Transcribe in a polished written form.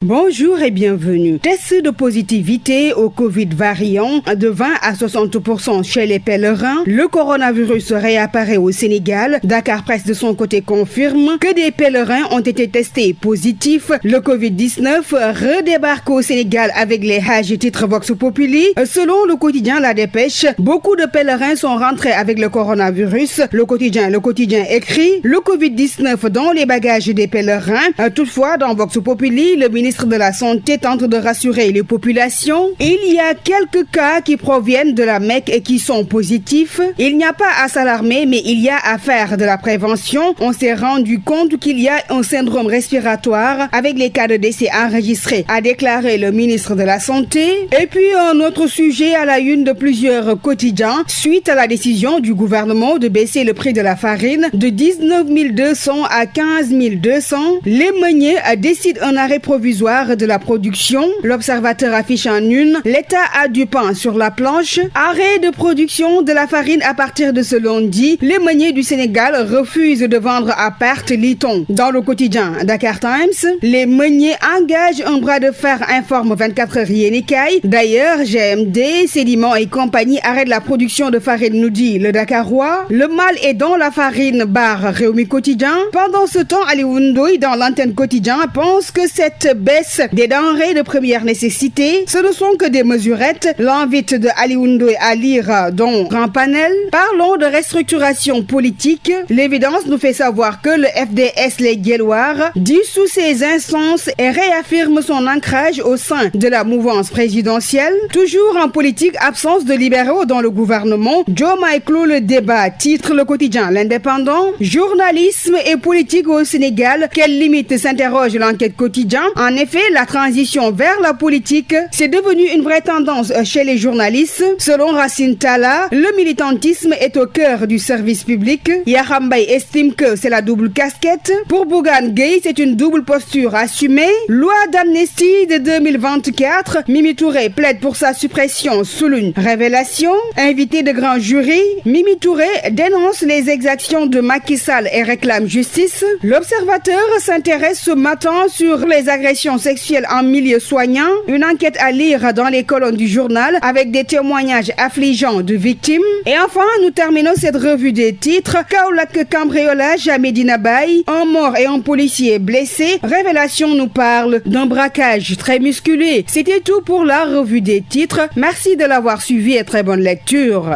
Bonjour et bienvenue. Test de positivité au Covid variant de 20 à 60% chez les pèlerins. Le coronavirus réapparaît au Sénégal. Dakar Presse de son côté confirme que des pèlerins ont été testés positifs. Le Covid-19 redébarque au Sénégal avec les Hajj, titre Vox Populi. Selon le quotidien La Dépêche, beaucoup de pèlerins sont rentrés avec le coronavirus. Le quotidien écrit le Covid-19 dans les bagages des pèlerins. Toutefois, dans Vox Populi, le ministre de la Santé tente de rassurer les populations. Il y a quelques cas qui proviennent de la Mecque et qui sont positifs. Il n'y a pas à s'alarmer, mais il y a à faire de la prévention. On s'est rendu compte qu'il y a un syndrome respiratoire avec les cas de décès enregistrés, a déclaré le ministre de la Santé. Et puis un autre sujet à la une de plusieurs quotidiens, suite à la décision du gouvernement de baisser le prix de la farine de 19 200 à 15 200, les meuniers décident un arrêt provisoire de la production. L'Observateur affiche en une: l'État a du pain sur la planche. Arrêt de production de la farine à partir de ce lundi. Les meuniers du Sénégal refusent de vendre à perte, lit-on. Dans le quotidien Dakar Times, les meuniers engagent un bras de fer, informe 24 heures yéenekaay. D'ailleurs, GMD, Sédiments et compagnie arrêtent la production de farine, nous dit le Dakarois. Le mal est dans la farine, barre Réumi Quotidien. Pendant ce temps, Aliou Ndoye, dans l'antenne quotidien, pense que cette baisse des denrées de première nécessité, ce ne sont que des mesurettes. L'invite de Aliou Ndoye à lire dans Grand Panel. Parlons de restructuration politique. L'évidence nous fait savoir que le FDS Les Guelwaars dissout ses instances et réaffirme son ancrage au sein de la mouvance présidentielle. Toujours en politique, absence de libéraux dans le gouvernement. Diomaye clôt le débat, titre le quotidien L'Indépendant. Journalisme et politique au Sénégal, quelles limites, s'interroge l'enquête quotidien. En effet, la transition vers la politique, c'est devenu une vraie tendance chez les journalistes. Selon Racine Talla, le militantisme est au cœur du service public. Yakham Mbaye estime que c'est la double casquette. Pour Bougane Gueye, c'est une double posture assumée. Loi d'amnistie de 2024, Mimi Touré plaide pour sa suppression, souligne Révélation. Invité de grand jury, Mimi Touré dénonce les exactions de Macky Sall et réclame justice. L'Observateur s'intéresse ce matin sur les agressions sexuelles en milieu soignant. Une enquête à lire dans les colonnes du journal avec des témoignages affligeants de victimes. Et enfin, nous terminons cette revue des titres. Kaolack cambriolage à Medina Baye. Un mort et un policier blessé. Révélation nous parle d'un braquage très musculé. C'était tout pour la revue des titres. Merci de l'avoir suivi et très bonne lecture.